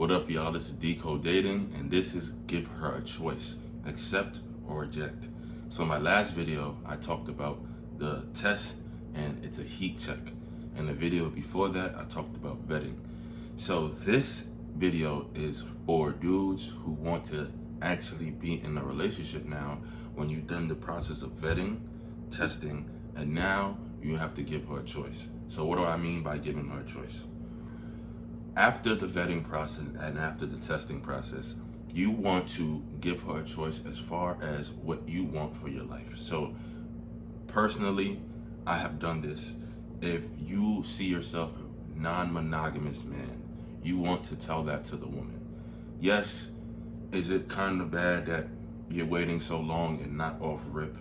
What up, y'all? This is Decode Dating, and this is Give Her a Choice, accept or reject. So in my last video, I talked about the test, and it's a heat check. In the video before that, I talked about vetting. So this video is for dudes who want to actually be in a relationship now when you've done the process of vetting, testing, and now you have to give her a choice. So what do I mean by giving her a choice? After the vetting process and after the testing process, you want to give her a choice as far as what you want for your life. So personally, I have done this. If you see yourself a non-monogamous man, you want to tell that to the woman. Yes, is it kind of bad that you're waiting so long and not off rip?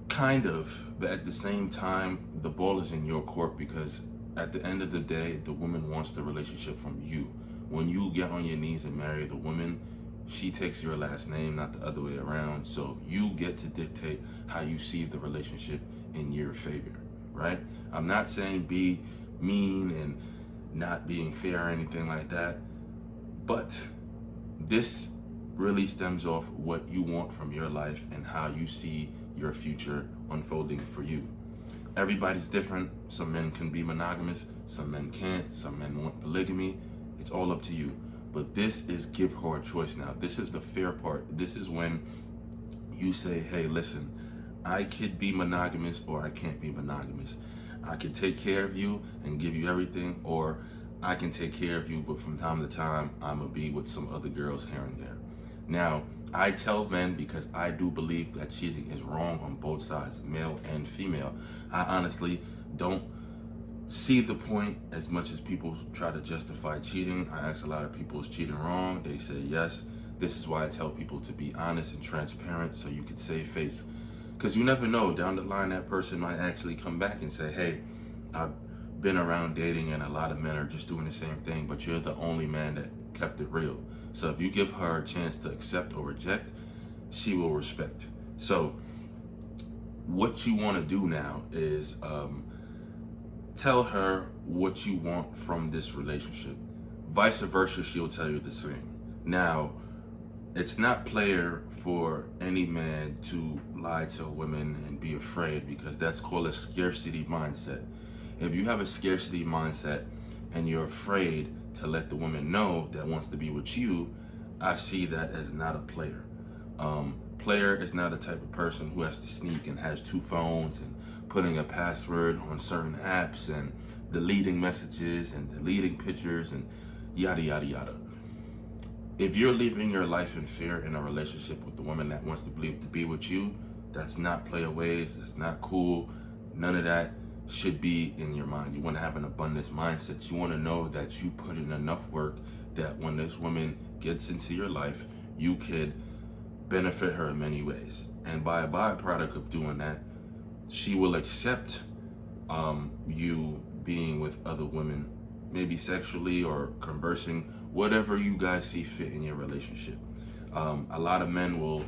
Kind of, but at the same time, the ball is in your court, because at the end of the day, the woman wants the relationship from you. When you get on your knees and marry the woman, she takes your last name, not the other way around. So you get to dictate how you see the relationship in your favor, right? I'm not saying be mean and not being fair or anything like that, but this really stems off what you want from your life and how you see your future unfolding for you. Everybody's different. Some men can be monogamous, some men can't, some men want polygamy. It's all up to you. But this is give her a choice now. This is the fair part. This is when you say, hey, listen, I could be monogamous or I can't be monogamous. I can take care of you and give you everything, or I can take care of you, but from time to time, I'm gonna be with some other girls here and there. Now, I tell men, because I do believe that cheating is wrong on both sides, male and female. I honestly don't see the point as much as people try to justify cheating. I ask a lot of people, is cheating wrong? They say yes. This is why I tell people to be honest and transparent so you can save face. Because you never know, down the line that person might actually come back and say, hey, I've been around dating and a lot of men are just doing the same thing, but you're the only man that kept it real. So if you give her a chance to accept or reject, she will respect. So what you want to do now is tell her what you want from this relationship. Vice versa, she'll tell you the same. Now, it's not player for any man to lie to a woman and be afraid, because that's called a scarcity mindset. If you have a scarcity mindset and you're afraid to let the woman know that wants to be with you, I see that as not a player. Player is not a type of person who has to sneak and has two phones and putting a password on certain apps and deleting messages and deleting pictures and yada, yada, yada. If you're living your life in fear in a relationship with the woman that wants to be with you, that's not player ways, that's not cool. None of that should be in your mind. You want to have an abundance mindset. You want to know that you put in enough work that when this woman gets into your life, you could benefit her in many ways. And by a byproduct of doing that, she will accept you being with other women, maybe sexually or conversing, whatever you guys see fit in your relationship. A lot of men will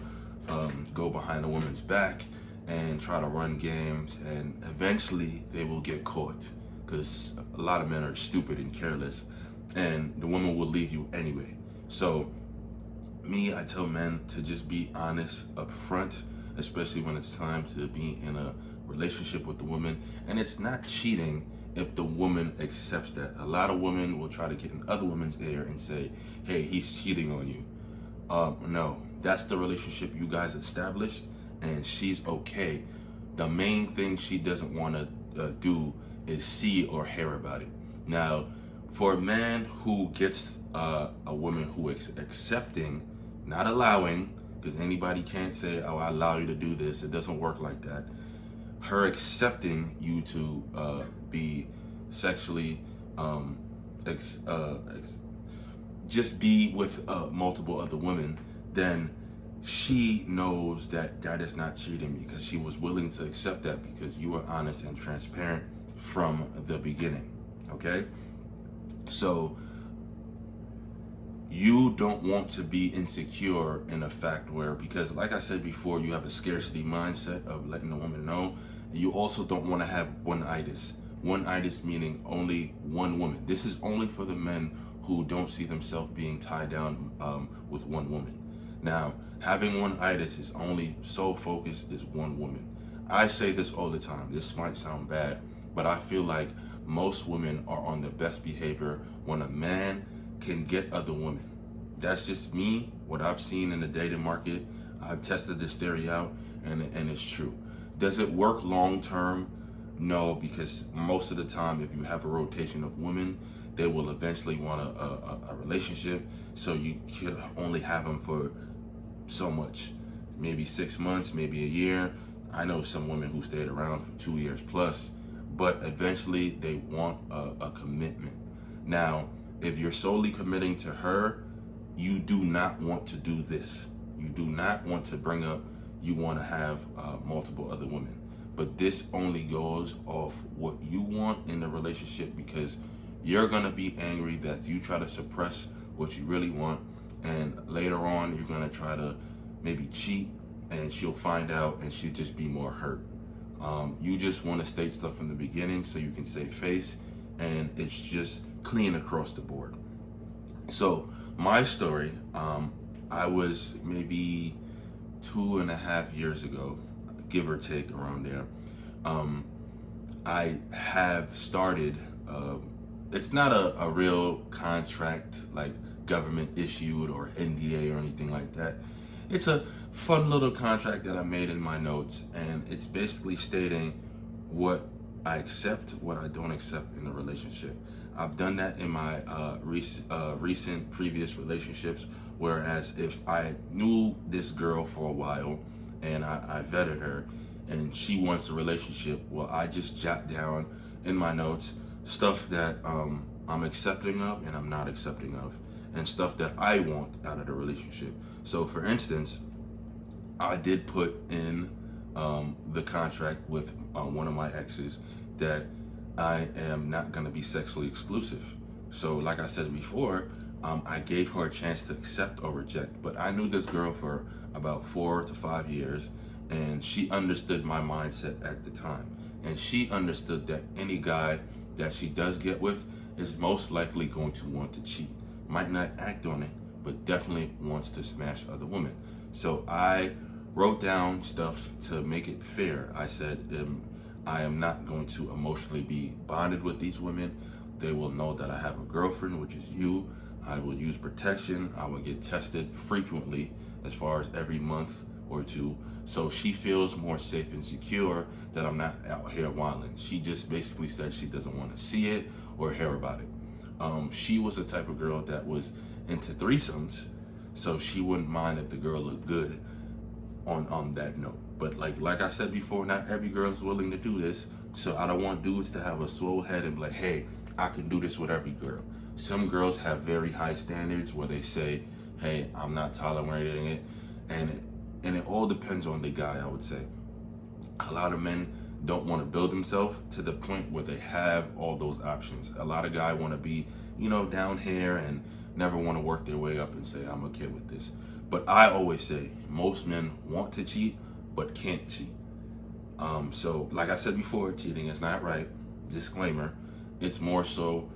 go behind a woman's back and try to run games, and eventually they will get caught, because a lot of men are stupid and careless, and the woman will leave you anyway. So I tell men to just be honest up front, especially when it's time to be in a relationship with the woman. And it's not cheating if the woman accepts that. A lot of women will try to get in other women's ear and say, hey, he's cheating on you. No, that's the relationship you guys established, and she's okay. The main thing she doesn't want to do is see or hear about it. Now, for a man who gets a woman who is accepting, not allowing, because anybody can't say, oh, I allow you to do this. It doesn't work like that. Her accepting you to be sexually, just be with multiple other women, then she knows that that is not cheating, because she was willing to accept that because you were honest and transparent from the beginning, okay? So you don't want to be insecure in a fact where, because like I said before, you have a scarcity mindset of letting the woman know. You also don't want to have one-itis. One-itis meaning only one woman. This is only for the men who don't see themselves being tied down with one woman. Now, having one itis is only sole focus is one woman. I say this all the time. This might sound bad, but I feel like most women are on their best behavior when a man can get other women. That's just me, what I've seen in the dating market. I've tested this theory out, and it's true. Does it work long term? No, because most of the time, if you have a rotation of women, they will eventually want a relationship. So you could only have them for so much, maybe 6 months, maybe a year. I know some women who stayed around for 2 years plus, but eventually they want a commitment. Now, if you're solely committing to her, you do not want to do this. You do not want to bring up, you want to have multiple other women. But this only goes off what you want in the relationship, because you're going to be angry that you try to suppress what you really want. And later on, you're going to try to maybe cheat, and she'll find out and she'll just be more hurt. You just want to state stuff in the beginning so you can save face, and it's just clean across the board. So my story, I was maybe 2.5 years ago, give or take around there. I have started, it's not a real contract like government issued or NDA or anything like that. It's a fun little contract that I made in my notes, and it's basically stating what I accept, what I don't accept in a relationship. I've done that in my recent previous relationships, whereas if I knew this girl for a while and I vetted her and she wants a relationship, well, I just jot down in my notes stuff that I'm accepting of and I'm not accepting of, and stuff that I want out of the relationship. So for instance, I did put in the contract with one of my exes that I am not going to be sexually exclusive. So like I said before, I gave her a chance to accept or reject, but I knew this girl for about 4 to 5 years, and she understood my mindset at the time. And she understood that any guy that she does get with is most likely going to want to cheat. Might not act on it, but definitely wants to smash other women. So I wrote down stuff to make it fair. I said, I am not going to emotionally be bonded with these women. They will know that I have a girlfriend, which is you. I will use protection. I will get tested frequently, as far as every month or two. So she feels more safe and secure that I'm not out here wilding. She just basically said she doesn't want to see it or hear about it. She was the type of girl that was into threesomes, so she wouldn't mind if the girl looked good on that note. But like I said before, not every girl is willing to do this. So I don't want dudes to have a swole head and be like, hey, I can do this with every girl. Some girls have very high standards where they say, hey, I'm not tolerating it. And it all depends on the guy, I would say. A lot of men don't want to build themselves to the point where they have all those options. A lot of guys want to be, down here and never want to work their way up and say, I'm okay with this. But I always say, most men want to cheat, but can't cheat. So like I said before, cheating is not right. Disclaimer. It's more so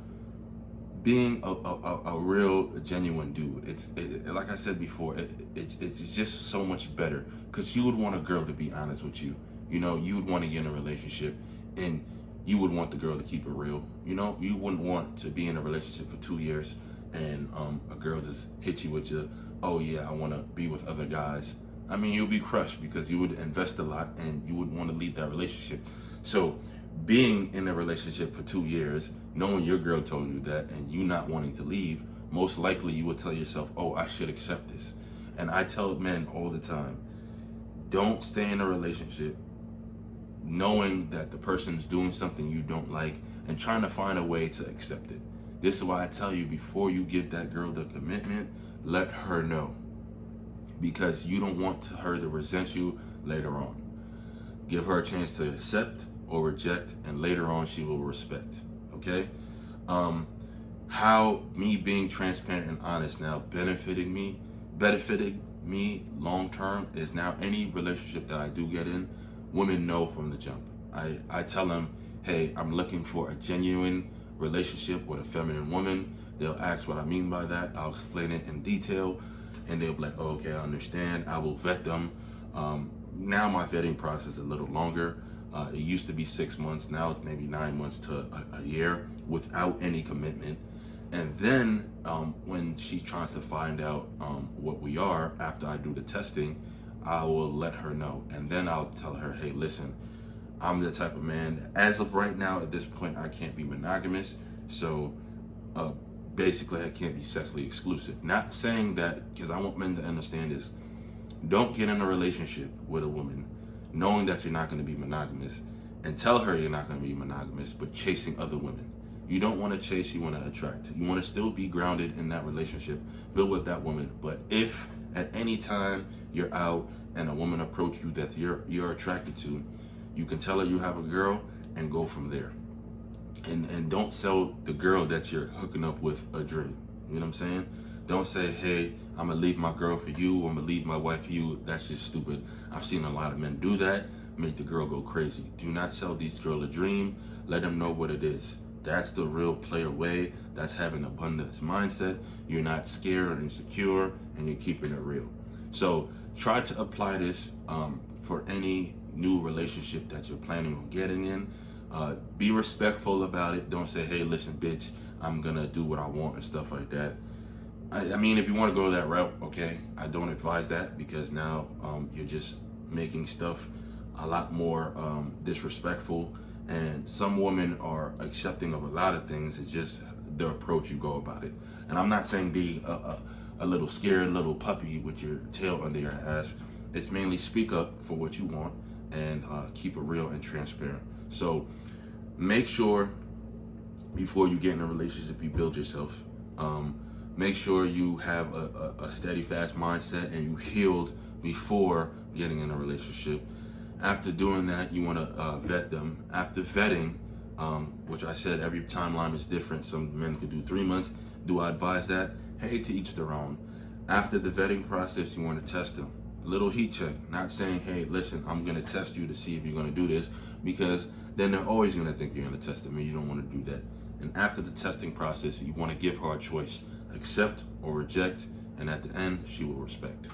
being a real genuine dude. Like I said before, it's just so much better, because you would want a girl to be honest with you. You would want to get in a relationship, and you would want the girl to keep it real. You wouldn't want to be in a relationship for 2 years and a girl just hit you with your, oh yeah, I want to be with other guys. I mean, you'll be crushed, because you would invest a lot and you would want to leave that relationship. So being in a relationship for 2 years, knowing your girl told you that, and you not wanting to leave, most likely you would tell yourself, oh, I should accept this. And I tell men all the time, don't stay in a relationship knowing that the person's doing something you don't like and trying to find a way to accept it. This is why I tell you, before you give that girl the commitment, let her know, because you don't want her to resent you later on. Give her a chance to accept or reject, and later on she will respect. Okay? How me being transparent and honest now benefited me long term is, now any relationship that I do get in, women know from the jump. I tell them, hey, I'm looking for a genuine relationship with a feminine woman, they'll ask what I mean by that. I'll explain it in detail, and they'll be like, oh, okay, I understand. I will vet them. Now my vetting process is a little longer. It used to be 6 months. Now it's maybe 9 months to a year without any commitment. And then when she tries to find out what we are after I do the testing, I will let her know. And then I'll tell her, hey, listen, I'm the type of man, as of right now, at this point, I can't be monogamous. So basically, I can't be sexually exclusive. Not saying that, because I want men to understand this. Don't get in a relationship with a woman knowing that you're not going to be monogamous, and tell her you're not going to be monogamous, but chasing other women. You don't want to chase, you want to attract. You want to still be grounded in that relationship, build with that woman. But if at any time you're out and a woman approaches you that you're attracted to, you can tell her you have a girl and go from there. And don't sell the girl that you're hooking up with a dream. You know what I'm saying? Don't say, hey, I'm gonna leave my girl for you, I'm gonna leave my wife for you. That's just stupid. I've seen a lot of men do that, make the girl go crazy. Do not sell these girls a dream. Let them know what it is. That's the real player way. That's having abundance mindset. You're not scared or insecure, and you're keeping it real. So try to apply this for any new relationship that you're planning on getting in. Be respectful about it. Don't say, hey, listen, bitch, I'm gonna do what I want and stuff like that. I mean, if you want to go that route, okay, I don't advise that, because now you're just making stuff a lot more disrespectful, and some women are accepting of a lot of things. It's just the approach you go about it. And I'm not saying be a little scared little puppy with your tail under your ass. It's mainly speak up for what you want and keep it real and transparent. So make sure before you get in a relationship, you build yourself. Make sure you have a steady, fast mindset, and you healed before getting in a relationship. After doing that, you want to vet them. After vetting, which I said every timeline is different. Some men could do 3 months. Do I advise that? Hey, to each their own. After the vetting process, you want to test them. Little heat check. Not saying, hey, listen, I'm going to test you to see if you're going to do this, because then they're always going to think you're going to test them, and you don't want to do that. And after the testing process, you want to give her a choice. Accept or reject, and at the end, she will respect.